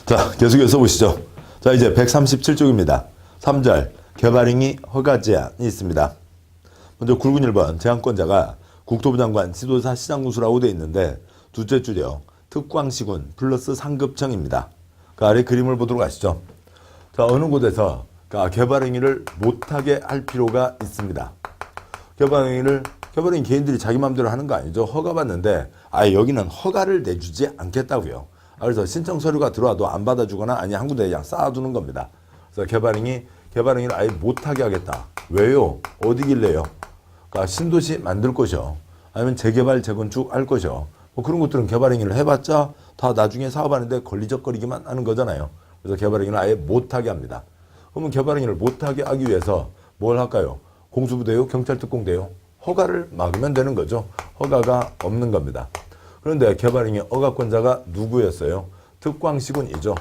자, 계속해서 보시죠. 자, 이제 137쪽입니다. 3절, 개발행위 허가 제한이 있습니다. 먼저 굵은 1번, 제한권자가 국토부 장관, 지도사, 시장군수라고 되어 있는데 둘째 줄이요. 특광시군 플러스 상급청입니다. 그 아래 그림을 보도록 하시죠. 자, 어느 곳에서 개발행위를 못하게 할 필요가 있습니다. 개발행위 개인들이 자기 마음대로 하는 거 아니죠. 허가 받는데 여기는 허가를 내주지 않겠다고요. 그래서 신청 서류가 들어와도 안 받아주거나 아니 한 군데 그냥 쌓아두는 겁니다. 그래서 개발행위를 아예 못하게 하겠다. 왜요? 어디길래요? 그러니까 신도시 만들 것이요. 아니면 재개발, 재건축 할 것이요. 뭐 그런 것들은 개발행위를 해봤자 다 나중에 사업하는데 걸리적거리기만 하는 거잖아요. 그래서 개발행위를 아예 못하게 합니다. 그러면 개발행위를 못하게 하기 위해서 뭘 할까요? 공수부대요? 경찰특공대요? 허가를 막으면 되는 거죠. 허가가 없는 겁니다. 그런데 개발행위 허가권자가 누구였어요? 특광시군이죠.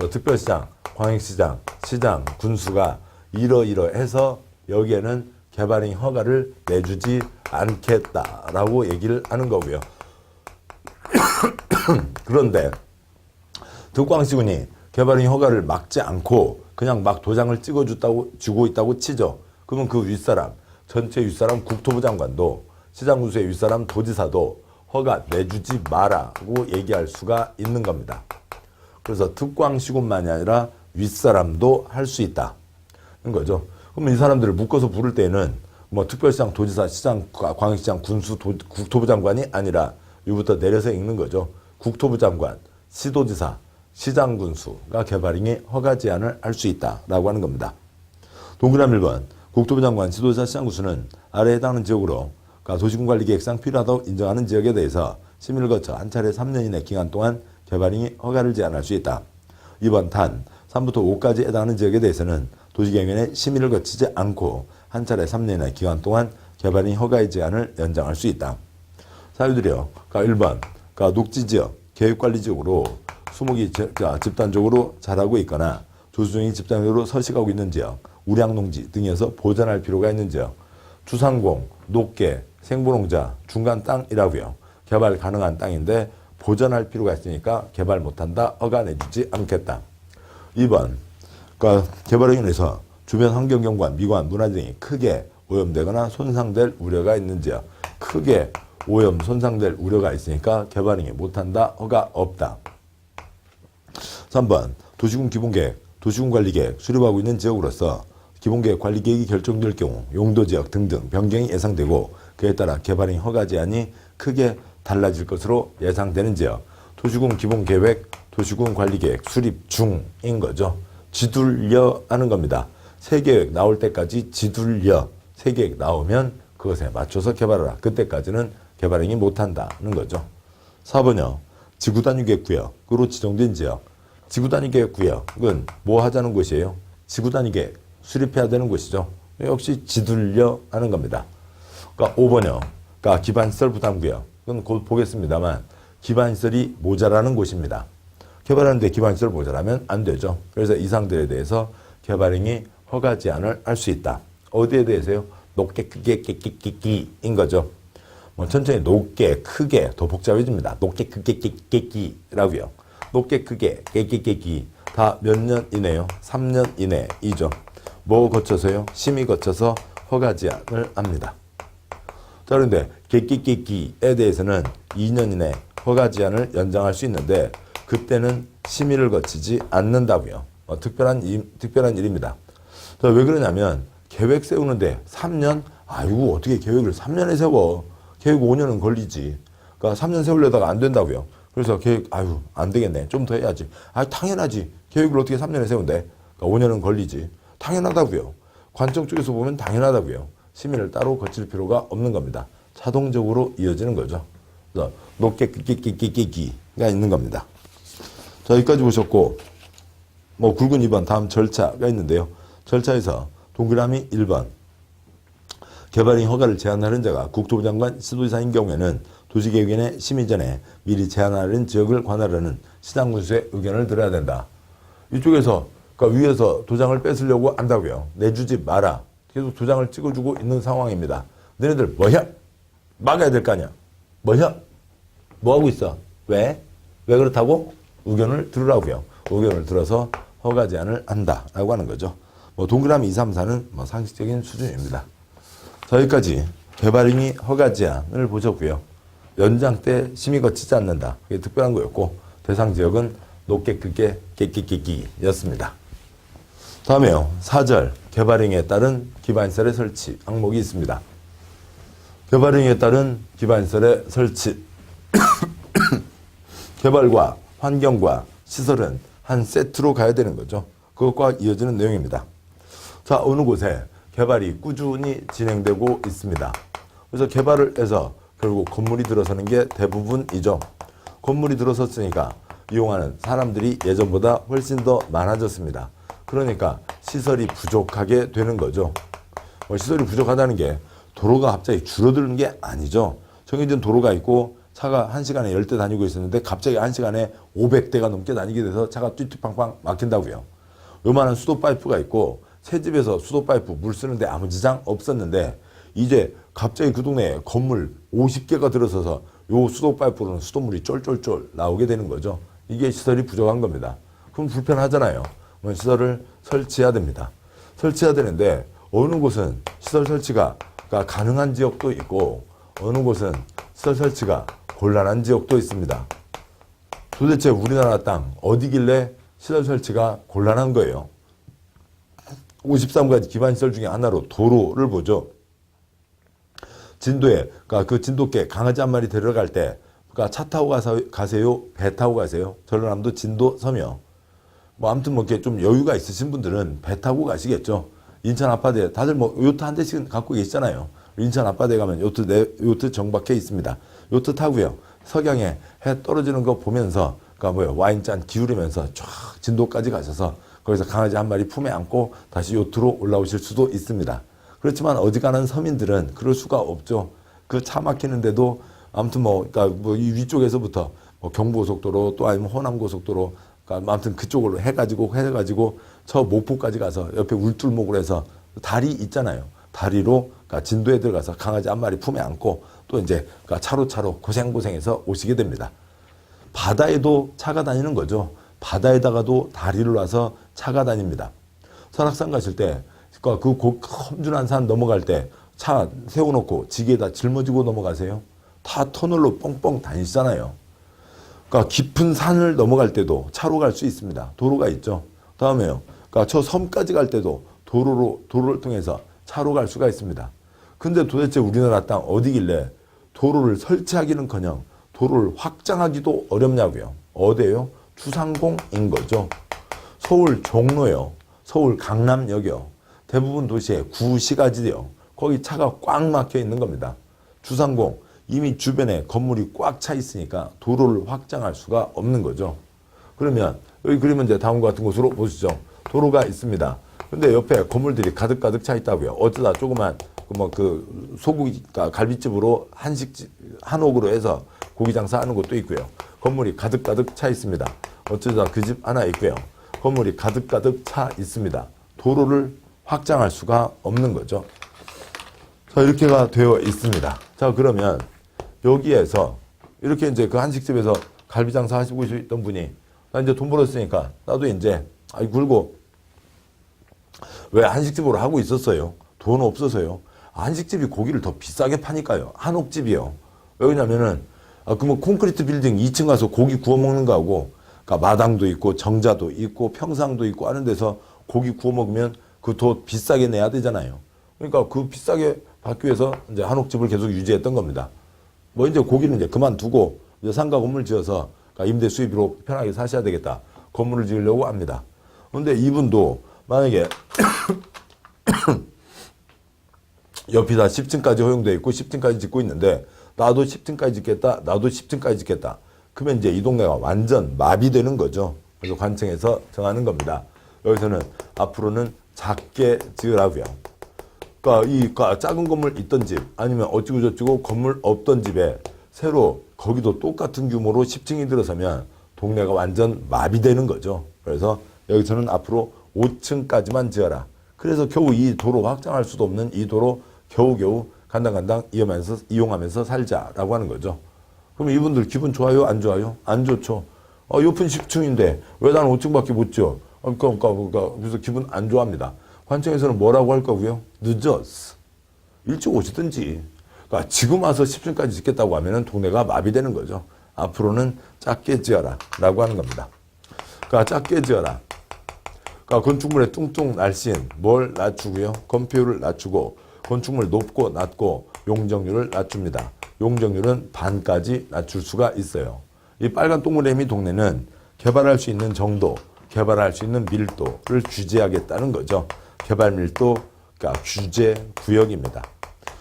특별시장, 광역시장, 시장, 군수가 이러이러해서 여기에는 개발행위 허가를 내주지 않겠다라고 얘기를 하는 거고요. 그런데 특광시군이 개발행위 허가를 막지 않고 그냥 막 도장을 주고 있다고 치죠. 그러면 그 윗사람, 전체 윗사람 국토부 장관도 시장군수의 윗사람 도지사도 허가 내주지 마라고 얘기할 수가 있는 겁니다. 그래서 특광시군만이 아니라 윗사람도 할 수 있다는 거죠. 그러면 이 사람들을 묶어서 부를 때는 뭐 특별시장, 도지사, 시장, 광역시장, 군수, 국토부 장관이 아니라 위부터 내려서 읽는 거죠. 국토부 장관, 시도지사, 시장, 군수가 개발행위 허가 제한을 할 수 있다라고 하는 겁니다. 동그라미 1번, 국토부 장관, 지도자, 시장, 군수는 아래에 해당하는 지역으로 도시군관리계획상 필요하다고 인정하는 지역에 대해서 심의를 거쳐 한 차례 3년 이내 기간 동안 개발행위 허가를 제한할 수 있다. 2번 단 3부터 5까지 해당하는 지역에 대해서는 도시계획위원회 심의를 거치지 않고 한 차례 3년 이내 기간 동안 개발행위 허가의 제한을 연장할 수 있다. 사유들이요. 1번 녹지지역, 계획관리지역으로 수목이 집단적으로 자라고 있거나 조수종이 집단적으로 서식하고 있는 지역, 우량농지 등에서 보전할 필요가 있는 지역, 주상공, 녹계, 생보농자, 중간 땅이라고요. 개발 가능한 땅인데 보전할 필요가 있으니까 개발 못한다. 허가 내주지 않겠다. 2번 개발행위로 인해서 주변 환경경관, 미관, 문화 등이 크게 오염되거나 손상될 우려가 있는 지역, 크게 오염, 손상될 우려가 있으니까 개발행위 못한다. 허가 없다. 3번 도시군 기본계획, 도시군관리계획 수립하고 있는 지역으로서 기본계획 관리계획이 결정될 경우 용도지역 등등 변경이 예상되고 그에 따라 개발행위 허가 제한이 크게 달라질 것으로 예상되는 지역, 도시군 기본계획, 도시군 관리계획 수립 중인 거죠. 지둘려 하는 겁니다. 세계획 나올 때까지 지둘려, 세계획 나오면 그것에 맞춰서 개발하라. 그때까지는 개발행위 못한다는 거죠. 4번요. 지구단위계획구역으로 지정된 지역, 지구단위계획구역은 뭐 하자는 곳이에요? 지구단위계획 수립해야 되는 곳이죠. 역시 지둘려 하는 겁니다. 5번이요. 기반시설 부담구역. 이건 곧 보겠습니다만 기반시설이 모자라는 곳입니다. 개발하는데 기반시설 모자라면 안 되죠. 그래서 이상들에 대해서 개발행위 허가 제한을 할 수 있다. 어디에 대해서요? 높게, 크게, 끼끼끼끼인 거죠. 천천히 높게, 크게 더 복잡해집니다. 높게, 크게, 끼끼끼라고요. 높게, 크게, 끼끼끼끼 다 몇 년 이내요? 3년 이내이죠. 뭐 거쳐서요? 심의 거쳐서 허가 제한을 합니다. 자, 그런데 개끼끼끼에 대해서는 2년 이내 허가 제한을 연장할 수 있는데 그때는 심의를 거치지 않는다고요. 특별한 일입니다. 자, 왜 그러냐면 계획 세우는데 3년? 아이고 어떻게 계획을 3년에 세워. 계획 5년은 걸리지. 그러니까 3년 세우려다가 안 된다고요. 그래서 계획 안 되겠네. 좀 더 해야지. 당연하지. 계획을 어떻게 3년에 세운대. 그러니까 5년은 걸리지. 당연하다고요. 관청 쪽에서 보면 당연하다고요. 심의를 따로 거칠 필요가 없는 겁니다. 자동적으로 이어지는 거죠. 그래서 높게 끼끼끼끼끼가 있는 겁니다. 자, 여기까지 보셨고 굵은 2번 다음 절차가 있는데요. 절차에서 동그라미 1번 개발행위 허가를 제한하는 자가 국토부 장관, 시도지사인 경우에는 도시계획위원회 심의 전에 미리 제한하는 지역을 관할하는 시장군수의 의견을 들어야 된다. 이쪽에서 위에서 도장을 뺏으려고 한다고요. 내주지 마라. 계속 도장을 찍어주고 있는 상황입니다. 너네들 뭐야? 막아야 될 거 아니야. 뭐야? 뭐 하고 있어? 왜? 왜 그렇다고? 의견을 들으라고요. 의견을 들어서 허가 제한을 한다라고 하는 거죠. 뭐 동그라미 2, 3, 4는 뭐 상식적인 수준입니다. 자, 여기까지 개발행위 허가 제한을 보셨고요. 연장 때 심의 거치지 않는다. 그게 특별한 거였고 대상 지역은 높게 크게 깨끼끼끼였습니다. 다음에요. 4절 개발행위에 따른 기반시설의 설치 항목이 있습니다. 개발행위에 따른 기반시설의 설치 개발과 환경과 시설은 한 세트로 가야 되는 거죠. 그것과 이어지는 내용입니다. 자, 어느 곳에 개발이 꾸준히 진행되고 있습니다. 그래서 개발을 해서 결국 건물이 들어서는 게 대부분이죠. 건물이 들어섰으니까 이용하는 사람들이 예전보다 훨씬 더 많아졌습니다. 그러니까 시설이 부족하게 되는 거죠. 시설이 부족하다는 게 도로가 갑자기 줄어드는 게 아니죠. 정해진 도로가 있고 차가 1시간에 10대 다니고 있었는데 갑자기 1시간에 500대가 넘게 다니게 돼서 차가 뚜뚜팡팡 막힌다고요. 요만한 수도 파이프가 있고 새 집에서 수도 파이프 물 쓰는데 아무 지장 없었는데 이제 갑자기 그 동네에 건물 50개가 들어서서 요 수도 파이프로는 수도물이 쫄쫄쫄 나오게 되는 거죠. 이게 시설이 부족한 겁니다. 그럼 불편하잖아요. 시설을 설치해야 됩니다. 설치해야 되는데 어느 곳은 시설 설치가 가능한 지역도 있고 어느 곳은 시설 설치가 곤란한 지역도 있습니다. 도대체 우리나라 땅 어디길래 시설 설치가 곤란한 거예요? 53가지 기반시설 중에 하나로 도로를 보죠. 진도에, 그러니까 그 진돗개 강아지 한 마리 데려갈 때, 그러니까 차 타고 가세요? 배 타고 가세요? 전라남도 진도 섬이요. 뭐 아무튼 뭐 이렇게 좀 여유가 있으신 분들은 배 타고 가시겠죠. 인천 아파트에 다들 뭐 요트 한 대씩 갖고 계시잖아요. 인천 아파트에 가면 요트 정박해 있습니다. 요트 타고요. 석양에 해 떨어지는 거 보면서, 그러니까 와인잔 기울이면서 쫙 진도까지 가셔서 거기서 강아지 한 마리 품에 안고 다시 요트로 올라오실 수도 있습니다. 그렇지만 어지간한 서민들은 그럴 수가 없죠. 그 차 막히는데도 아무튼 그러니까 이 위쪽에서부터 경부고속도로 또 아니면 호남고속도로, 그러니까 아무튼 그쪽으로 해가지고 저 목포까지 가서 옆에 울tur목으로 해서 다리 있잖아요. 다리로 그러니까 진도에 들어가서 강아지 한 마리 품에 안고 또 이제 그러니까 차로 고생해서 오시게 됩니다. 바다에도 차가 다니는 거죠. 바다에다가도 다리를 놔서 차가 다닙니다. 설악산 가실 때, 그 험준한 산 넘어갈 때 차 세워놓고 지게에다 짊어지고 넘어가세요? 다 터널로 뻥뻥 다니시잖아요. 그러니까 깊은 산을 넘어갈 때도 차로 갈 수 있습니다. 도로가 있죠. 다음에요. 그러니까 저 섬까지 갈 때도 도로를 통해서 차로 갈 수가 있습니다. 근데 도대체 우리나라 땅 어디길래 도로를 설치하기는커녕 도로를 확장하기도 어렵냐고요. 어디예요? 주상공인 거죠. 서울 종로요. 서울 강남역이요. 대부분 도시에 구시가지요. 거기 차가 꽉 막혀 있는 겁니다. 주상공, 이미 주변에 건물이 꽉 차 있으니까 도로를 확장할 수가 없는 거죠. 그러면 여기 그리면 이제 다음과 같은 곳으로 보시죠. 도로가 있습니다. 근데 옆에 건물들이 가득 차 있다고요. 어쩌다 조그만 소고기 갈비집으로 한옥으로 해서 고기 장사하는 곳도 있고요. 건물이 가득 차 있습니다. 어쩌다 그 집 하나 있고요. 건물이 가득 차 있습니다. 도로를 확장할 수가 없는 거죠. 자, 이렇게가 되어 있습니다. 자, 그러면 여기에서 이렇게 이제 그 한식집에서 갈비 장사 하시고 있던 분이 나 이제 돈 벌었으니까 나도 이제 굴고 왜 한식집으로 하고 있었어요? 돈 없어서요. 한식집이 고기를 더 비싸게 파니까요. 한옥집이요. 왜냐면은 콘크리트 빌딩 2층 가서 고기 구워 먹는 거하고, 그러니까 마당도 있고 정자도 있고 평상도 있고 하는 데서 고기 구워 먹으면 그 더 비싸게 내야 되잖아요. 그러니까 그 비싸게 받기 위해서 이제 한옥집을 계속 유지했던 겁니다. 이제 고기는 이제 그만두고 이제 상가 건물 지어서 그러니까 임대 수입으로 편하게 사셔야 되겠다. 건물을 지으려고 합니다. 그런데 이분도 만약에 옆이 다 10층까지 허용되어 있고 10층까지 짓고 있는데 나도 10층까지 짓겠다. 나도 10층까지 짓겠다. 그러면 이제 이 동네가 완전 마비되는 거죠. 그래서 관청에서 정하는 겁니다. 여기서는 앞으로는 작게 지으라고요. 그러니까 작은 건물 있던 집 아니면 어찌고 저찌고 건물 없던 집에 새로 거기도 똑같은 규모로 10층이 들어서면 동네가 완전 마비되는 거죠. 그래서 여기서는 앞으로 5층까지만 지어라. 그래서 겨우 이 도로 확장할 수도 없는 이 도로 겨우겨우 간당간당 이용하면서 살자라고 하는 거죠. 그럼 이분들 기분 좋아요? 안 좋아요? 안 좋죠. 옆은 10층인데 왜 나는 5층밖에 못 지어? 그래서 기분 안 좋아합니다. 관청에서는 뭐라고 할 거고요? 늦었어. 일찍 오시든지. 그러니까 지금 와서 10층까지 짓겠다고 하면은 동네가 마비되는 거죠. 앞으로는 작게 지어라 라고 하는 겁니다. 그러니까 작게 지어라. 그러니까 건축물의 뚱뚱 날씬 뭘 낮추고요? 건폐율을 낮추고 건축물 높고 낮고 용적률을 낮춥니다. 용적률은 반까지 낮출 수가 있어요. 이 빨간 동그라미 동네는 개발할 수 있는 정도, 개발할 수 있는 밀도를 규제하겠다는 거죠. 개발 밀도, 그러니까 규제 구역입니다.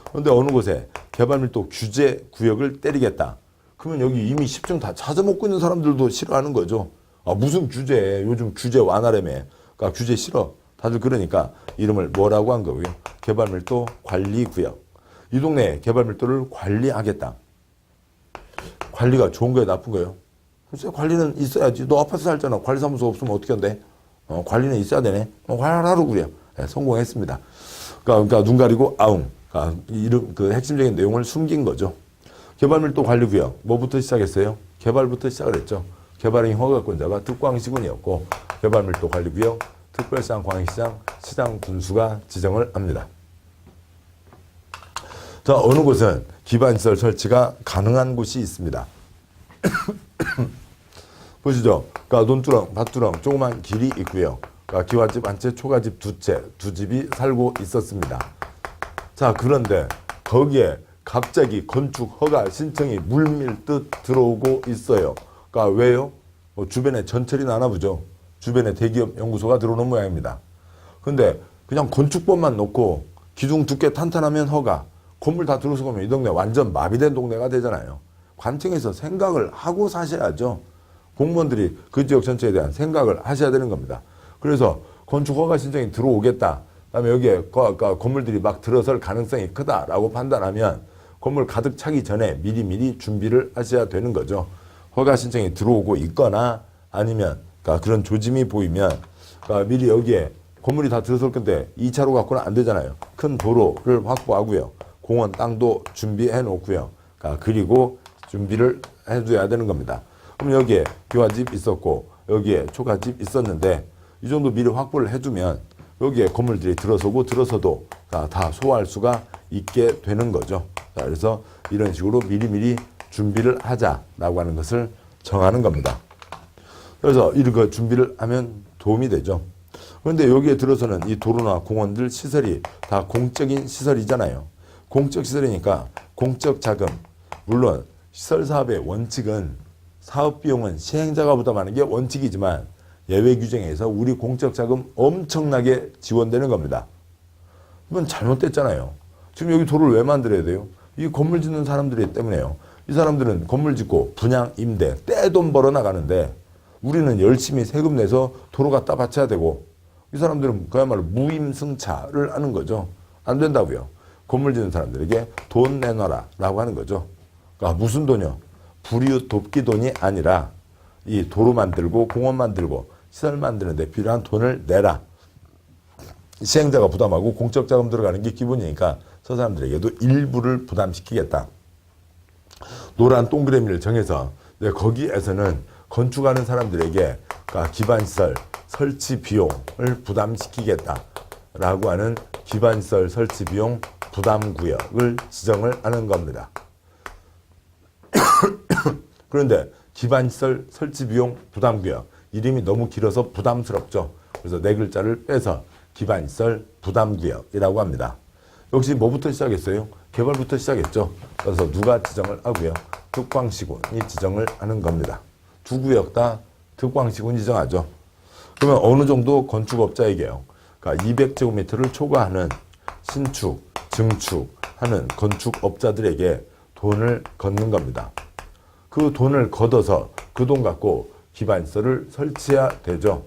그런데 어느 곳에 개발 밀도 규제 구역을 때리겠다. 그러면 여기 이미 10층 다 찾아먹고 있는 사람들도 싫어하는 거죠. 무슨 규제, 요즘 규제 완화라며. 그러니까 규제 싫어. 다들 그러니까 이름을 뭐라고 한 거고요. 개발 밀도 관리 구역. 이 동네 개발 밀도를 관리하겠다. 관리가 좋은 거예요, 나쁜 거예요? 글쎄, 관리는 있어야지. 너 아파트 살잖아. 관리사무소 없으면 어떻게 한대? 관리는 있어야 되네. 하루 그래요. 네, 성공했습니다. 그러니까 눈 가리고 아웅. 그러니까 이름, 그 핵심적인 내용을 숨긴 거죠. 개발밀도 관리구역. 뭐부터 시작했어요? 개발부터 시작을 했죠. 개발행 허가권자가 특광시군이었고, 개발밀도 관리구역, 특별시장, 광역시장, 시장 군수가 지정을 합니다. 자, 어느 곳은 기반시설 설치가 가능한 곳이 있습니다. 보시죠. 그러니까 논두렁, 밭두렁, 조그만 길이 있고요. 그러니까 기와집 한 채, 초가집 두 채, 두 집이 살고 있었습니다. 자, 그런데 거기에 갑자기 건축 허가 신청이 물밀듯 들어오고 있어요. 그러니까 왜요? 주변에 전철이 나나 보죠. 주변에 대기업 연구소가 들어오는 모양입니다. 근데 그냥 건축법만 놓고 기둥 두께 탄탄하면 허가, 건물 다 들어서 가면 이 동네 완전 마비된 동네가 되잖아요. 관청에서 생각을 하고 사셔야죠. 공무원들이 그 지역 전체에 대한 생각을 하셔야 되는 겁니다. 그래서 건축 허가 신청이 들어오겠다. 그다음에 여기에 건물들이 막 들어설 가능성이 크다라고 판단하면 건물 가득 차기 전에 미리미리 준비를 하셔야 되는 거죠. 허가 신청이 들어오고 있거나 아니면 그러니까 그런 조짐이 보이면 그러니까 미리 여기에 건물이 다 들어설 건데 2차로 갖고는 안 되잖아요. 큰 도로를 확보하고요. 공원 땅도 준비해 놓고요. 그러니까 그리고 준비를 해줘야 되는 겁니다. 그럼 여기에 기와집 있었고 여기에 초가집 있었는데 이 정도 미리 확보를 해두면 여기에 건물들이 들어서고 들어서도 다 소화할 수가 있게 되는 거죠. 자, 그래서 이런 식으로 미리미리 준비를 하자라고 하는 것을 정하는 겁니다. 그래서 이렇게 준비를 하면 도움이 되죠. 그런데 여기에 들어서는 이 도로나 공원들 시설이 다 공적인 시설이잖아요. 공적 시설이니까 공적 자금, 물론 시설 사업의 원칙은 사업 비용은 시행자가 부담하는 게 원칙이지만 예외 규정에서 우리 공적 자금 엄청나게 지원되는 겁니다. 이건 잘못됐잖아요. 지금 여기 도로를 왜 만들어야 돼요? 이 건물 짓는 사람들이 때문에요. 이 사람들은 건물 짓고 분양, 임대, 떼돈 벌어 나가는데 우리는 열심히 세금 내서 도로 갖다 바쳐야 되고 이 사람들은 그야말로 무임승차를 하는 거죠. 안 된다고요. 건물 짓는 사람들에게 돈 내놔라 라고 하는 거죠. 그러니까 무슨 돈이요? 불이웃 돕기 돈이 아니라 이 도로 만들고 공원 만들고 시설 만드는 데 필요한 돈을 내라. 시행자가 부담하고 공적 자금 들어가는 게 기본이니까 저 사람들에게도 일부를 부담시키겠다. 노란 동그라미를 정해서 거기에서는 건축하는 사람들에게 기반시설 설치 비용을 부담시키겠다라고 하는 기반시설 설치 비용 부담구역을 지정을 하는 겁니다. 그런데 기반시설 설치 비용 부담구역 이름이 너무 길어서 부담스럽죠. 그래서 네 글자를 빼서 기반시설 부담구역이라고 합니다. 역시 뭐부터 시작했어요? 개발부터 시작했죠. 그래서 누가 지정을 하고요? 특광시군이 지정을 하는 겁니다. 두 구역 다 특광시군이 지정하죠. 그러면 어느 정도 건축업자에게요. 그러니까 200제곱미터를 초과하는 신축, 증축하는 건축업자들에게 돈을 걷는 겁니다. 그 돈을 걷어서 그 돈 갖고 기반시설을 설치해야 되죠.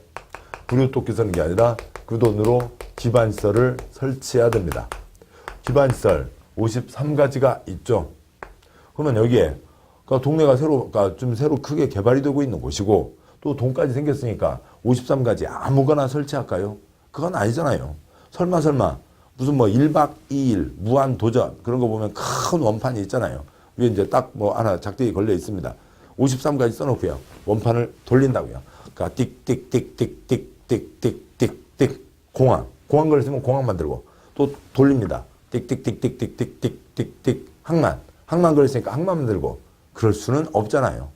불이웃돕기 서는 게 아니라 그 돈으로 기반시설을 설치해야 됩니다. 기반시설 53가지가 있죠. 그러면 여기에 동네가 좀 새로 크게 개발이 되고 있는 곳이고 또 돈까지 생겼으니까 53가지 아무거나 설치할까요? 그건 아니잖아요. 설마 무슨 1박 2일 무한 도전 그런 거 보면 큰 원판이 있잖아요. 위에 이제 딱 하나 작대기 걸려 있습니다. 53까지 써놓고요. 원판을 돌린다고요. 그러니까 띡띡띡띡띡띡띡띡 공항 걸렸으면 공항 만들고 또 돌립니다. 띡띡띡띡띡띡띡 항만 걸렸으니까 항만 만들고 그럴 수는 없잖아요.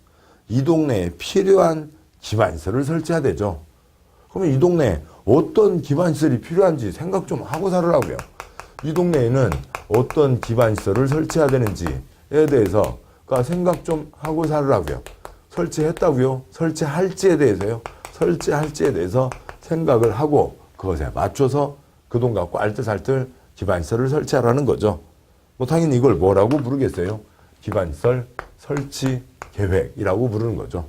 이 동네에 필요한 기반시설을 설치해야 되죠. 그러면 이 동네에 어떤 기반시설이 필요한지 생각 좀 하고 살으라고요. 이 동네에는 어떤 기반시설을 설치해야 되는지에 대해서 생각 좀 하고 살으라고요. 설치했다고요? 설치할지에 대해서요. 설치할지에 대해서 생각을 하고 그것에 맞춰서 그 돈 갖고 알뜰살뜰 기반시설을 설치하라는 거죠. 뭐 당연히 이걸 뭐라고 부르겠어요? 기반시설 설치 계획이라고 부르는 거죠.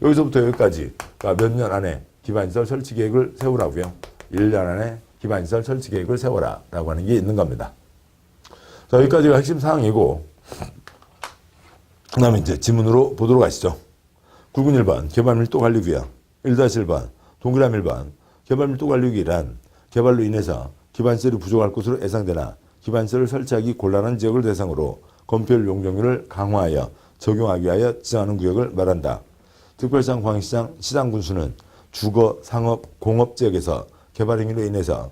여기서부터 여기까지 몇 년 안에 기반시설 설치 계획을 세우라고요. 1년 안에 기반시설 설치 계획을 세워라 라고 하는 게 있는 겁니다. 자, 여기까지가 핵심 사항이고 그 다음에 이제 지문으로 보도록 하시죠. 굵은 1번 개발밀도 관리구역 1-1번 동그라미 1번 개발밀도 관리구역이란 개발로 인해서 기반시설이 부족할 것으로 예상되나 기반시설을 설치하기 곤란한 지역을 대상으로 건폐율 용적률을 강화하여 적용하기 위하여 지정하는 구역을 말한다. 특별시장, 광역시장, 시장 군수는 주거, 상업, 공업 지역에서 개발 행위로 인해서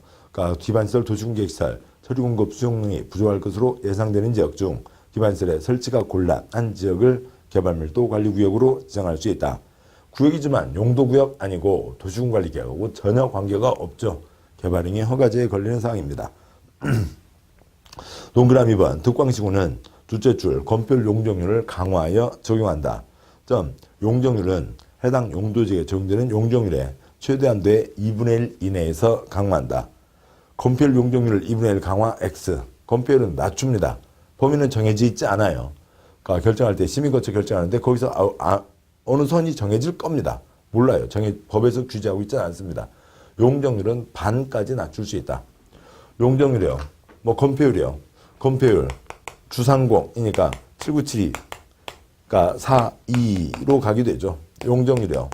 기반시설, 도시공개시설, 처리공급 수용능이 부족할 것으로 예상되는 지역 중 기반시설의 설치가 곤란한 지역을 개발밀도 관리구역으로 지정할 수 있다. 구역이지만 용도구역 아니고 도시군관리구역하고 전혀 관계가 없죠. 개발행위 허가제에 걸리는 사항입니다. 동그라미 2번 득광시구는 둘째 줄 건폐율 용적률을 강화하여 적용한다. 용적률은 해당 용도지역에 적용되는 용적률의 최대한도의 2분의 1 이내에서 강화한다. 건폐율 용적률을 2분의 1 강화 X. 건폐율은 낮춥니다. 범위는 정해져 있지 않아요. 결정할 때 심의 거쳐 결정하는데 거기서 어느 선이 정해질 겁니다. 몰라요. 법에서 규제하고 있지 않습니다. 용적률은 반까지 낮출 수 있다. 용적률이요. 건폐율이요. 건폐율 주상공이니까 7972 42로 가게 되죠. 용적률이요.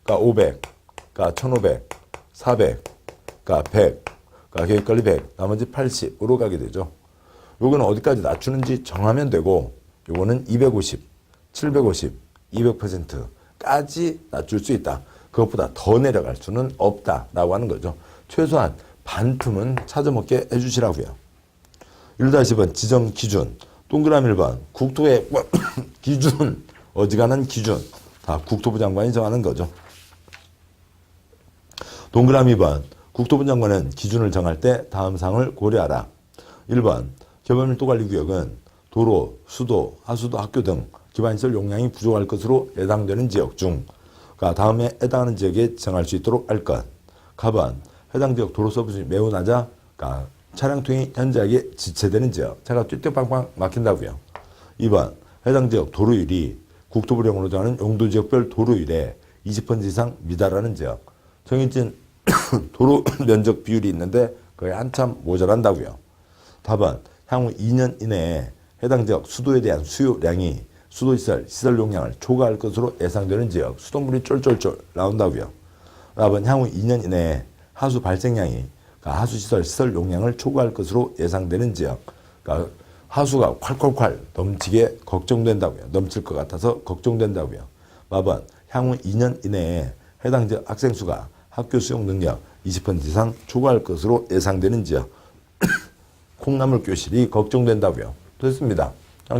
500, 1500, 400, 100, 계획관리 100, 나머지 80으로 가게 되죠. 요거는 어디까지 낮추는지 정하면 되고 요거는 250, 750, 200%까지 낮출 수 있다. 그것보다 더 내려갈 수는 없다라고 하는 거죠. 최소한 반틈은 찾아먹게 해주시라고요. 1-10번 지정 기준 동그라미 1번 국토의 기준 어지간한 기준 다 국토부 장관이 정하는 거죠. 동그라미 2번 국토부 장관은 기준을 정할 때 다음 사항을 고려하라. 1번 개발밀도관리구역은 도로, 수도, 하수도, 학교 등 기반시설 용량이 부족할 것으로 예상되는 지역 중 다음에 해당하는 지역에 지정할 수 있도록 할 것. 가번 해당 지역 도로 서비스 매우 낮아 차량 통행이 현저하게 지체되는 지역. 차가 뛰뛰빵빵 막힌다고요. 2번 해당 지역 도로율이 국토부령으로 정하는 용도지역별 도로율의 20% 이상 미달하는 지역. 정해진 도로 면적 비율이 있는데 그게 한참 모자란다고요. 답은 향후 2년 이내에 해당 지역 수도에 대한 수요량이 시설 용량을 초과할 것으로 예상되는 지역. 수돗물이 쫄쫄쫄 나온다고요. 답은 향후 2년 이내에 하수 발생량이 하수시설 용량을 초과할 것으로 예상되는 지역. 하수가 콸콸콸 넘치게 걱정된다고요. 넘칠 것 같아서 걱정된다고요. 마번 향후 2년 이내에 해당 지역 학생 수가 학교 수용 능력 20% 이상 초과할 것으로 예상되는 지역. 콩나물 교실이 걱정된다고요. 됐습니다.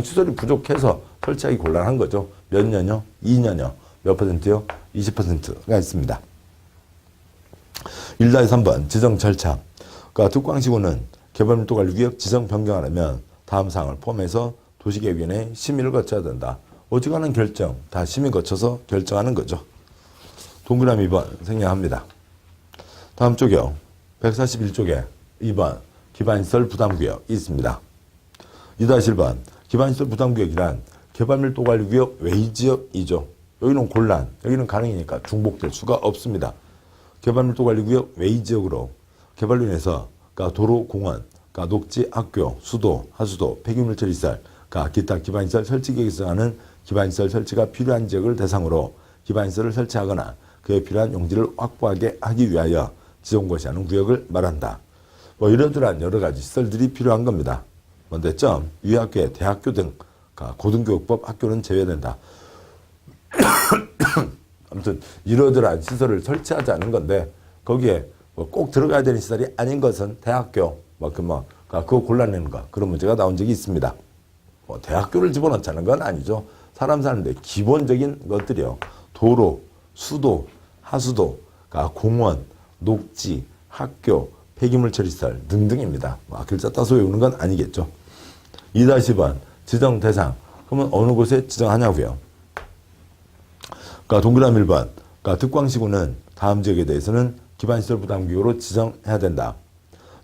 시설이 부족해서 설치하기 곤란한 거죠. 몇 년요? 2년요. 몇 퍼센트요? 20%가 있습니다. 1-3번 지정 절차. 득광시구는 개발밀도관리구역 지정 변경하려면 다음 사항을 포함해서 도시계획위원회의 심의를 거쳐야 된다. 어지간한 결정 다 심의 거쳐서 결정하는 거죠. 동그라미 2번 생략합니다. 다음 쪽이요. 141쪽에 2번 기반시설 부담구역이 있습니다. 2-1번 기반시설 부담구역이란 개발밀도관리구역 외지역이죠. 여기는 곤란, 여기는 가능이니까 중복될 수가 없습니다. 개발밀도관리구역 외지역으로 개발로 인해서 도로, 공원, 녹지, 학교, 수도, 하수도, 폐기물처리시설, 기타 기반시설 설치계획에 정하는 기반시설 설치가 필요한 지역을 대상으로 기반시설을 설치하거나 그에 필요한 용지를 확보하게 하기 위하여 지정고시하는 구역을 말한다. 이러저러한 여러 가지 시설들이 필요한 겁니다. 먼저 유아학교에 대학교 등 고등교육법 학교는 제외된다. 아무튼 이러저러한 시설을 설치하지 않은 건데 거기에 뭐꼭 들어가야 되는 시설이 아닌 것은 대학교 그거 골라내는 거 그런 문제가 나온 적이 있습니다. 뭐 대학교를 집어넣자는 건 아니죠. 사람 사는데 기본적인 것들이요. 도로, 수도, 하수도, 공원, 녹지, 학교, 폐기물 처리시설 등등입니다. 글자 따서 외우는 건 아니겠죠. 2-10번 지정 대상. 그러면 어느 곳에 지정하냐고요. 동그라미 1번. 득광시구는 다음 지역에 대해서는 기반시설 부담기구로 지정해야 된다.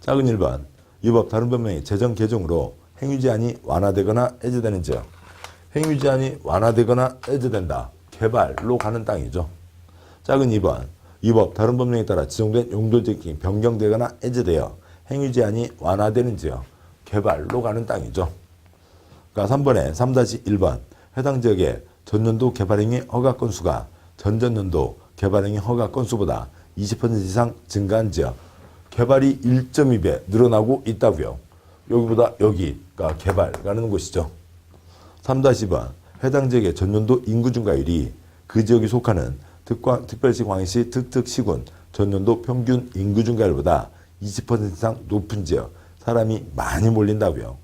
작은 1번. 이 법 다른 법령의 제정 개정으로 행위 제한이 완화되거나 해제되는 지역. 행위 제한이 완화되거나 해제된다. 개발로 가는 땅이죠. 작은 2번. 이 법 다른 법령에 따라 지정된 용도지역이 변경되거나 해제되어 행위 제한이 완화되는 지역. 개발로 가는 땅이죠. 3번에 3-1번. 해당 지역의 전년도 개발행위 허가 건수가 전전년도 개발행위 허가 건수보다 20% 이상 증가한 지역. 개발이 1.2배 늘어나고 있다고요. 여기보다 여기가 개발가는 곳이죠. 3-2번. 해당 지역의 전년도 인구 증가율이 그 지역이 속하는 특별시, 광역시, 특특시군 전년도 평균 인구 증가율보다 20% 이상 높은 지역. 사람이 많이 몰린다고요.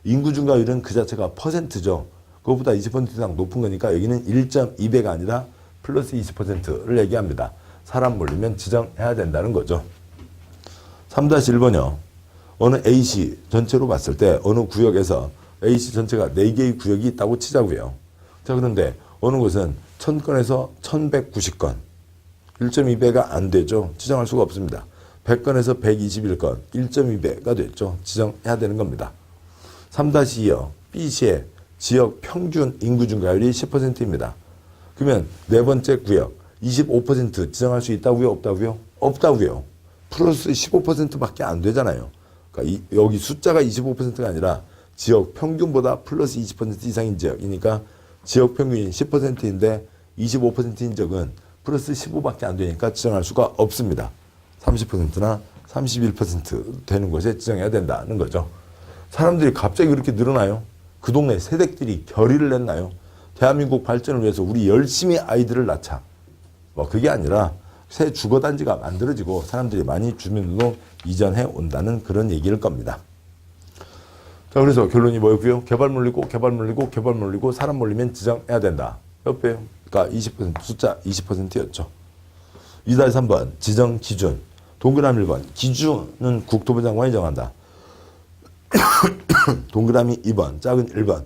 인구 증가율은 그 자체가 퍼센트죠. 그것보다 20% 이상 높은 거니까 여기는 1.2배가 아니라 플러스 20%를 얘기합니다. 사람 몰리면 지정해야 된다는 거죠. 3-1번이요. 어느 A시 전체로 봤을 때 어느 구역에서 A시 전체가 4개의 구역이 있다고 치자고요. 자, 그런데 어느 곳은 1000건에서 1190건. 1.2배가 안 되죠. 지정할 수가 없습니다. 100건에서 121건. 1.2배가 됐죠. 지정해야 되는 겁니다. 3-2요. B시의 지역 평균 인구 증가율이 10%입니다. 그러면 네 번째 구역 25% 지정할 수 있다고요? 없다고요? 없다고요. 플러스 15%밖에 안 되잖아요. 그러니까 여기 숫자가 25%가 아니라 지역 평균보다 플러스 20% 이상인 지역이니까 지역 평균이 10%인데 25%인 적은 플러스 15밖에 안 되니까 지정할 수가 없습니다. 30%나 31% 되는 곳에 지정해야 된다는 거죠. 사람들이 갑자기 그렇게 늘어나요? 그 동네 세댁들이 결의를 냈나요? 대한민국 발전을 위해서 우리 열심히 아이들을 낳자. 그게 아니라 새 주거단지가 만들어지고 사람들이 많이 주민으로 이전해 온다는 그런 얘기일 겁니다. 자, 그래서 결론이 뭐였고요? 개발 몰리고 사람 몰리면 지정해야 된다. 몇 배요? 그러니까 20%, 숫자 20%였죠. 2-3번 지정 기준. 동그라미 1번. 기준은 국토부 장관이 정한다. 동그라미 2번. 작은 1번.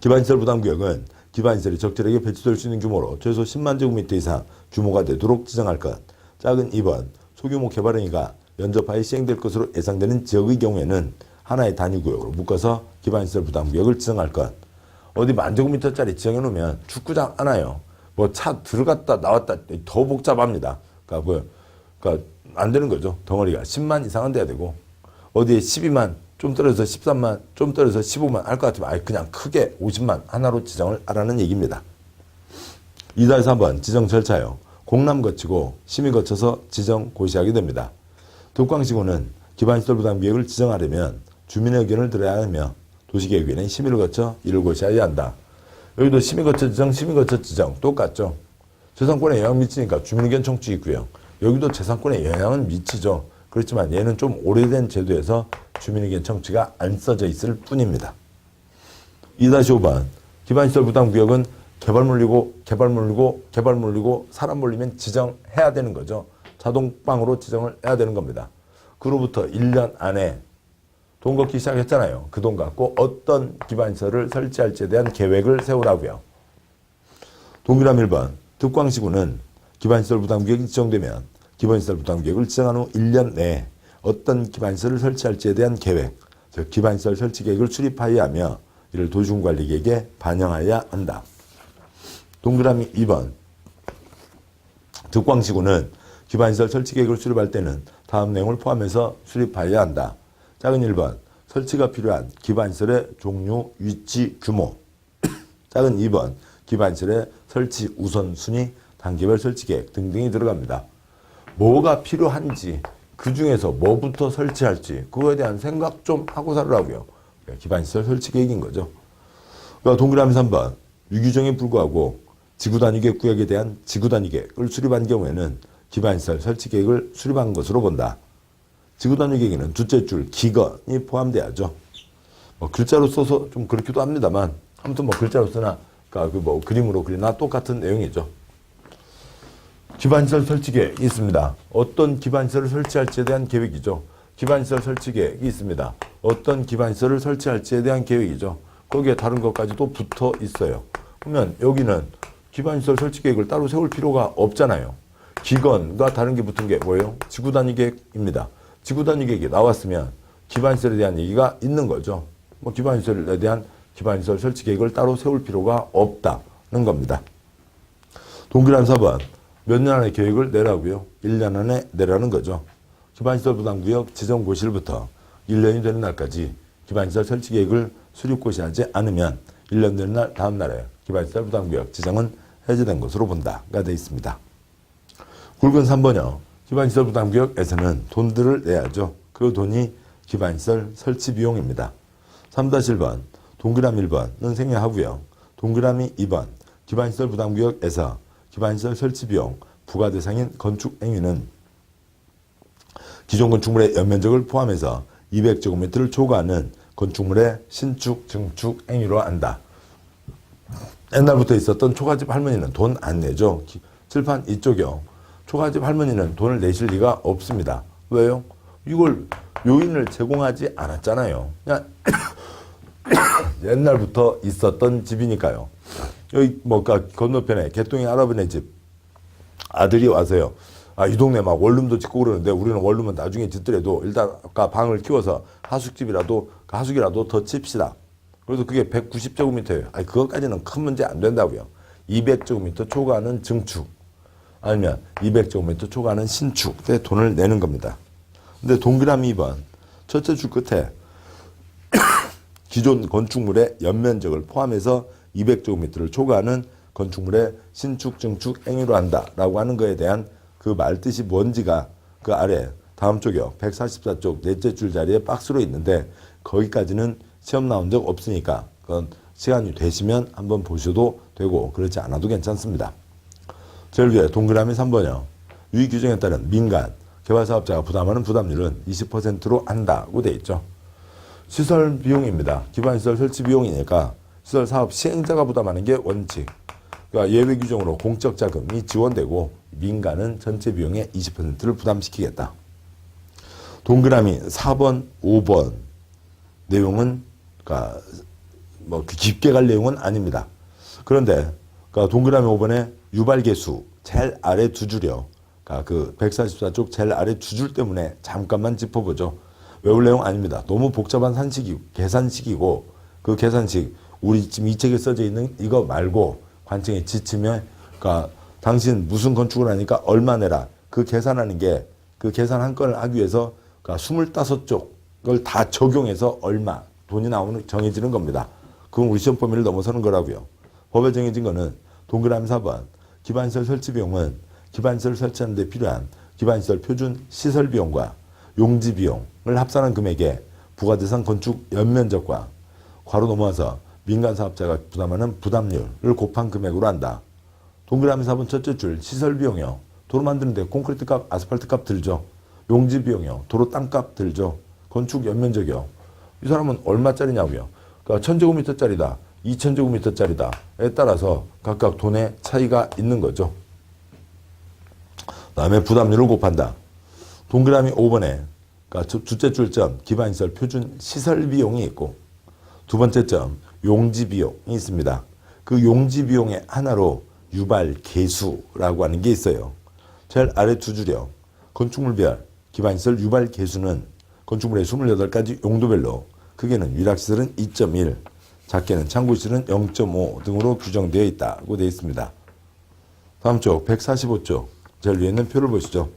기반시설 부담구역은 기반시설이 적절하게 배치될 수 있는 규모로 최소 10만 제곱미터 이상 규모가 되도록 지정할 것. 작은 2번. 소규모 개발행위가 연접하에 시행될 것으로 예상되는 지역의 경우에는 하나의 단위구역으로 묶어서 기반시설 부담구역을 지정할 것. 어디 만 제곱미터짜리 지정해 놓으면 축구장 하나요. 차 들어갔다 나왔다 더 복잡합니다. 그러니까 안 되는 거죠. 덩어리가 10만 이상은 돼야 되고 어디에 12만 좀 떨어져서 13만 좀 떨어져서 15만 할 것 같으면 아예 그냥 크게 50만 하나로 지정을 하라는 얘기입니다. 2-3번 지정 절차요. 공람 거치고 심의 거쳐서 지정 고시하게 됩니다. 득광시구는 기반시설 부담구역을 지정하려면 주민의 의견을 들어야 하며 도시계획위원회는 심의를 거쳐 이를 고시해야 한다. 여기도 심의 거쳐 지정 똑같죠. 재산권에 영향 미치니까 주민의견 청취 있고요. 여기도 재산권에 영향은 미치죠. 그렇지만 얘는 좀 오래된 제도에서 주민의견 청취가 안 써져 있을 뿐입니다. 2-5번 기반시설 부담구역은 개발 몰리고 사람 몰리면 지정해야 되는 거죠. 자동방으로 지정을 해야 되는 겁니다. 그로부터 1년 안에 돈 걷기 시작했잖아요. 그 돈 갖고 어떤 기반시설을 설치할지에 대한 계획을 세우라고요. 동그라미 1번 득광시구는 기반시설 부담구역이 지정되면 기반시설 부담구역을 지정한 후 1년 내에 어떤 기반시설을 설치할지에 대한 계획, 즉 기반시설 설치 계획을 수립하여야 하며 이를 도시군관리계획에 반영하여야 한다. 동그라미 2번 득광시구는 기반시설 설치 계획을 수립할 때는 다음 내용을 포함해서 수립하여야 한다. 작은 1번 설치가 필요한 기반시설의 종류, 위치, 규모. 작은 2번 기반시설의 설치 우선순위, 단계별 설치 계획 등등이 들어갑니다. 뭐가 필요한지 그 중에서 뭐부터 설치할지 그거에 대한 생각 좀 하고 살으라고요. 기반시설 설치 계획인 거죠. 동그라미 3번 유규정에 불구하고 지구단위 구역에 대한 지구단위 계획을 수립한 경우에는 기반시설 설치 계획을 수립한 것으로 본다. 지구단위 계획에는 둘째 줄 기건이 포함돼야죠. 뭐 글자로 써서 좀 그렇기도 합니다만 아무튼 뭐 글자로 쓰나 그러니까 뭐 그림으로 그리나 똑같은 내용이죠. 기반시설 설치 계획이 있습니다. 어떤 기반시설을 설치할지에 대한 계획이죠. 기반시설 설치 계획이 있습니다. 어떤 기반시설을 설치할지에 대한 계획이죠. 거기에 다른 것까지도 붙어 있어요. 그러면 여기는 기반시설 설치 계획을 따로 세울 필요가 없잖아요. 기건과 다른 게 붙은 게 뭐예요? 지구단위 계획입니다. 지구단위 계획이 나왔으면 기반시설에 대한 얘기가 있는 거죠. 뭐 기반시설에 대한 기반시설 설치 계획을 따로 세울 필요가 없다는 겁니다. 동그란 4번. 몇 년 안에 계획을 내라고요? 1년 안에 내라는 거죠. 기반시설 부담구역 지정 고시일부터 1년이 되는 날까지 기반시설 설치 계획을 수립 고시하지 않으면 1년 되는 날 다음 날에 기반시설 부담구역 지정은 해제된 것으로 본다가 되어 있습니다. 굵은 3번이요. 기반시설 부담구역에서는 돈들을 내야죠. 그 돈이 기반시설 설치 비용입니다. 3-1번 동그라미 1번은 생략하고요. 동그라미 2번 기반시설 부담구역에서 기반시설 설치 비용 부과 대상인 건축 행위는 기존 건축물의 연면적을 포함해서 200제곱미터를 초과하는 건축물의 신축, 증축 행위로 한다. 옛날부터 있었던 초가집 할머니는 돈 안 내죠. 칠판 이쪽이요. 초가집 할머니는 돈을 내실 리가 없습니다. 왜요? 이걸 요인을 제공하지 않았잖아요. 그냥 옛날부터 있었던 집이니까요. 여기 건너편에 개똥이 할아버네 집 아들이 와서요. 이 동네 막 원룸도 짓고 그러는데 우리는 원룸은 나중에 짓더라도 일단 방을 키워서 하숙이라도 더 칩시다. 그래서 그게 190제곱미터예요. 그것까지는 큰 문제 안 된다고요. 200제곱미터 초과하는 증축 아니면 200제곱미터 초과하는 신축에 돈을 내는 겁니다. 근데 동그라미 2번 첫째 줄 끝에 기존 건축물의 연면적을 포함해서 200제곱미터를 초과하는 건축물의 신축, 증축 행위로 한다라고 하는 거에 대한 그 말뜻이 뭔지가 그 아래 다음 쪽이요. 144쪽 넷째 줄 자리에 박스로 있는데 거기까지는 시험 나온 적 없으니까 그건 시간이 되시면 한번 보셔도 되고 그렇지 않아도 괜찮습니다. 제일 위에 동그라미 3번이요. 유의 규정에 따른 민간 개발사업자가 부담하는 부담률은 20%로 한다고 돼 있죠. 시설 비용입니다. 기반시설 설치 비용이니까 시설 사업 시행자가 부담하는 게 원칙. 그러니까 예외 규정으로 공적 자금이 지원되고 민간은 전체 비용의 20%를 부담시키겠다. 동그라미 4번, 5번 내용은 그러니까 뭐 깊게 갈 내용은 아닙니다. 그런데 그러니까 동그라미 5번에 유발계수 제일 아래 두 줄이요. 그러니까 그 144쪽 제일 아래 두 줄 때문에 잠깐만 짚어보죠. 외울 내용 아닙니다. 너무 복잡한 계산식이고 그 계산식 우리 지금 이 책에 써져 있는 이거 말고 관청에 지치면 그러니까 당신 무슨 건축을 하니까 얼마 내라. 그 계산하는 게 그 계산 한 건을 하기 위해서 그러니까 25쪽을 다 적용해서 얼마 돈이 정해지는 겁니다. 그건 우리 시험 범위를 넘어서는 거라고요. 법에 정해진 거는 동그라미 4번 기반시설 설치 비용은 기반시설 설치하는 데 필요한 기반시설 표준 시설 비용과 용지 비용을 합산한 금액에 부가대상 건축 연면적과 괄호 넘어와서 민간 사업자가 부담하는 부담률을 곱한 금액으로 한다. 동그라미 4번 첫째 줄 시설 비용이요. 도로 만드는데 콘크리트 값, 아스팔트 값 들죠. 용지 비용이요. 도로 땅값 들죠. 건축 연면적이요. 이 사람은 얼마짜리냐고요. 그러니까 1000제곱미터짜리다. 2000제곱미터짜리다에 따라서 각각 돈의 차이가 있는 거죠. 다음에 부담률을 곱한다. 동그라미 5번에 그러니까 둘째 줄점 기반시설 표준 시설 비용이 있고 두 번째 점 용지 비용이 있습니다. 그 용지 비용의 하나로 유발 계수라고 하는 게 있어요. 제일 아래 두 줄이요. 건축물별 기반시설 유발 계수는 건축물의 28가지 용도별로 크게는 위락시설은 2.1, 작게는 창고시설은 0.5 등으로 규정되어 있다고 되어 있습니다. 다음 쪽 145쪽 제일 위에 있는 표를 보시죠.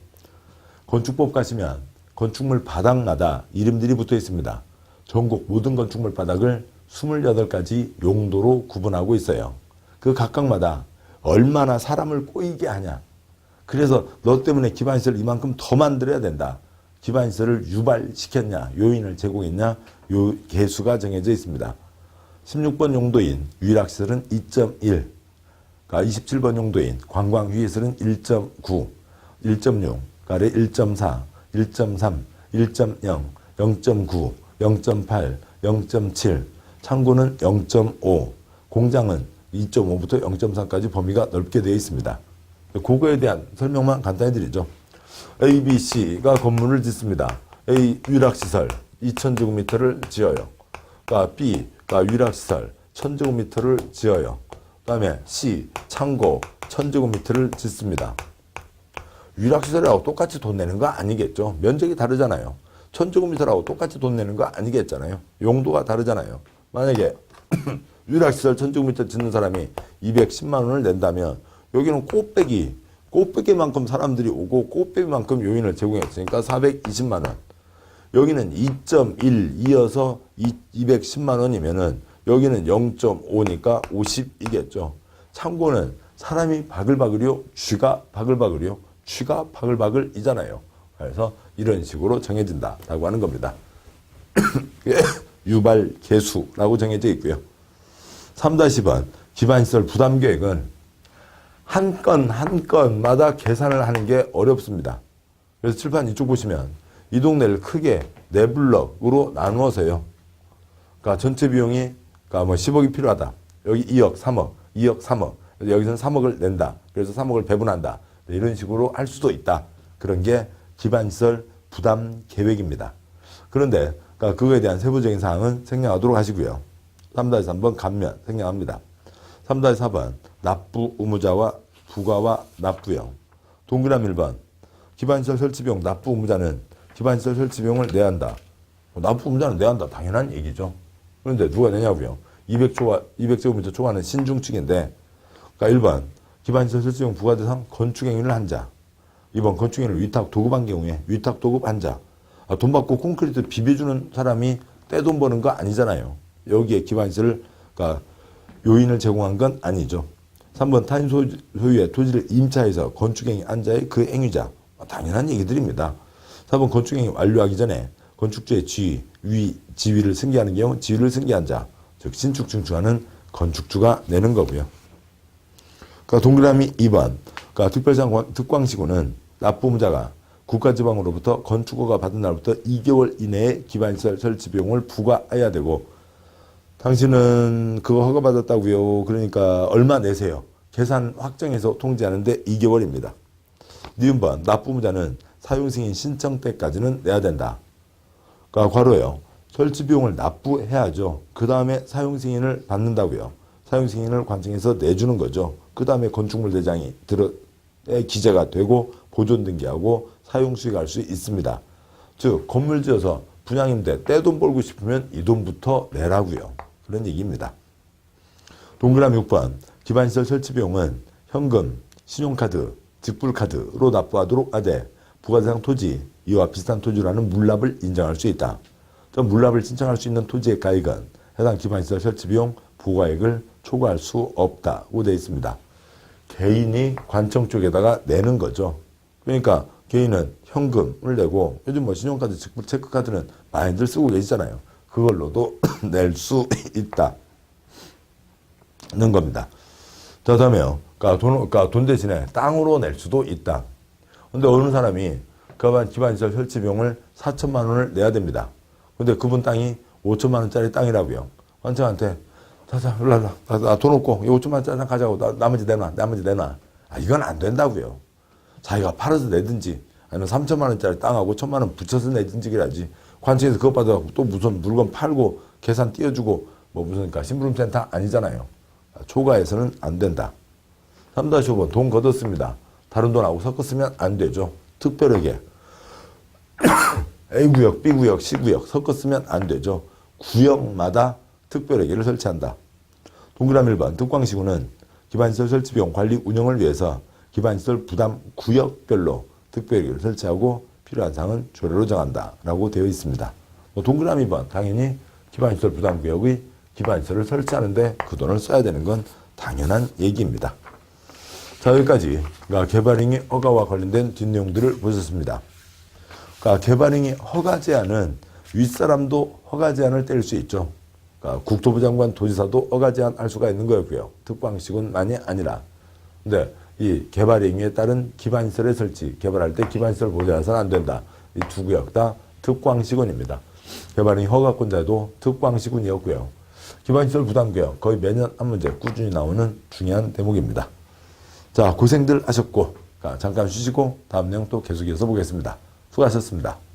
건축법 가시면 건축물 바닥마다 이름들이 붙어 있습니다. 전국 모든 건축물 바닥을 28가지 용도로 구분하고 있어요. 그 각각마다 얼마나 사람을 꼬이게 하냐. 그래서 너 때문에 기반시설 이만큼 더 만들어야 된다. 기반시설을 유발시켰냐, 요인을 제공했냐, 요 개수가 정해져 있습니다. 16번 용도인 위락시설은 2.1, 그러니까 27번 용도인 관광휴게실은 1.9, 1.6, 가래 1.4, 1.3, 1.0, 0.9, 0.8, 0.7, 창고는 0.5, 공장은 2.5부터 0.3까지 범위가 넓게 되어 있습니다. 그거에 대한 설명만 간단히 드리죠. A, B, C가 건물을 짓습니다. A, 위락시설 2000제곱미터를 지어요. 그러니까 B가 위락시설 1000제곱미터를 지어요. 그 다음에 C, 창고 1000제곱미터를 짓습니다. 위락시설하고 똑같이 돈 내는 거 아니겠죠. 면적이 다르잖아요. 1000제곱미터라고 똑같이 돈 내는 거 아니겠잖아요. 용도가 다르잖아요. 만약에 위락시설 1000제곱미터 짓는 사람이 210만 원을 낸다면 여기는 꽃배기만큼 사람들이 오고 꽃배기만큼 요인을 제공했으니까 420만 원. 여기는 2.1이어서 210만 원이면은 여기는 0.5니까 50이겠죠. 참고는 사람이 바글바글이요, 쥐가 바글바글이요, 쥐가 바글바글이잖아요. 그래서 이런 식으로 정해진다라고 하는 겁니다. 유발 개수라고 정해져 있고요. 3-10번 기반시설 부담계획은 한 건 한 건마다 계산을 하는 게 어렵습니다. 그래서 칠판 이쪽 보시면 이 동네를 크게 4블럭으로 나누어서요. 그러니까 전체 비용이 그러니까 뭐 10억이 필요하다. 여기 2억, 3억, 2억, 3억. 여기서는 3억을 낸다. 그래서 3억을 배분한다. 이런 식으로 할 수도 있다. 그런 게 기반시설 부담 계획입니다. 그런데 그러니까 그거에 대한 세부적인 사항은 생략하도록 하시고요. 3-3번 감면 생략합니다. 3-4번 납부 의무자와 부가와 납부형. 동그라미 1번 기반시설 설치비용 납부 의무자는 기반시설 설치비용을 내야 한다. 납부 의무자는 내야 한다. 당연한 얘기죠. 그런데 누가 내냐고요? 200제곱미터 초과하는 신중축인데, 그러니까 1번 기반시설 설치비용 부과대상 건축행위를 한 자, 2번 건축행위를 위탁 도급한 경우에 위탁 도급한 자. 돈 받고 콘크리트 비벼주는 사람이 떼돈 버는 거 아니잖아요. 여기에 기반시설을 그러니까 요인을 제공한 건 아니죠. 3번 타인 소유의 토지를 임차해서 건축행위 한 자의 그 행위자. 당연한 얘기들입니다. 4번 건축행위 완료하기 전에 건축주의 지위를 승계하는 경우 지위를 승계한 자, 즉 신축 증축하는 건축주가 내는 거고요. 그러니까 동그라미 2번 그러니까 특광시구는 납부 의무자가 국가지방으로부터 건축허가 받은 날부터 2개월 이내에 기반시설 설치 비용을 부과해야 되고, 당신은 그거 허가받았다고요. 그러니까 얼마 내세요. 계산 확정해서 통지하는데 2개월입니다. 니은번 납부 의무자는 사용승인 신청 때까지는 내야 된다. 그러니까 괄호예요. 설치 비용을 납부해야죠. 그 다음에 사용승인을 받는다고요. 사용승인을 관청해서 내주는 거죠. 그 다음에 건축물 대장이 기재가 되고 보존 등기하고 사용 수익할 수 있습니다. 즉 건물 지어서 분양인데 떼돈 벌고 싶으면 이 돈부터 내라고요. 그런 얘기입니다. 동그라미 6번 기반시설 설치 비용은 현금, 신용카드, 직불카드로 납부하도록 하되 부가대상 토지, 이와 비슷한 토지라는 물납을 인정할 수 있다. 저 물납을 신청할 수 있는 토지의 가액은 해당 기반시설 설치 비용 부과액을 초과할 수 없다고 되어 있습니다. 개인이 관청 쪽에다가 내는 거죠. 그러니까 개인은 현금을 내고 요즘 뭐 신용카드, 직불, 체크카드는 많이들 쓰고 계시잖아요. 그걸로도 낼 수 있다는 겁니다. 자, 다음에요. 그러니까 돈 대신에 땅으로 낼 수도 있다. 근데 어느 사람이 그 기반시설 설치 비용을 4천만 원을 내야 됩니다. 근데 그분 땅이 5천만 원짜리 땅이라고요. 관청한테 자자, 나 돈 없고 5천만 원짜리 땅 가져가고 나머지 내놔. 이건 안 된다고요. 자기가 팔아서 내든지 아니면 3천만 원짜리 땅하고 1천만 원 붙여서 내든지 그래야지. 관청에서 그것 받아갖고 또 무슨 물건 팔고 계산 띄워주고 뭐 무슨 그러니까 심부름센터 아니잖아요. 초과해서는 안 된다. 3-5번 돈 걷었습니다. 다른 돈하고 섞었으면 안 되죠. 특별하게 A구역, B구역, C구역 섞었으면 안 되죠. 구역마다 특별회계를 설치한다. 동그라미 1번 특광시구는 기반시설 설치비용 관리 운영을 위해서 기반시설 부담 구역별로 특별회계를 설치하고 필요한 사항은 조례로 정한다 라고 되어 있습니다. 동그라미 2번 당연히 기반시설 부담구역의 기반시설을 설치하는데 그 돈을 써야 되는 건 당연한 얘기입니다. 자, 여기까지 개발행위 허가와 관련된 뒷내용들을 보셨습니다. 개발행위 허가 제한은 윗사람도 허가 제한을 때릴 수 있죠. 그러니까 국토부 장관 도지사도 허가 제한할 수가 있는 거였고요. 특광시군만이 아니라. 근데 이 개발 행위에 따른 기반시설의 설치, 개발할 때 기반시설 보존해서는 안 된다. 이 두 구역 다 특광시군입니다. 개발 행위 허가권자도 특광시군이었고요. 기반시설 부담구역 거의 매년 한 문제 꾸준히 나오는 중요한 대목입니다. 자, 고생들 하셨고 잠깐 쉬시고 다음 내용 또 계속해서 보겠습니다. 수고하셨습니다.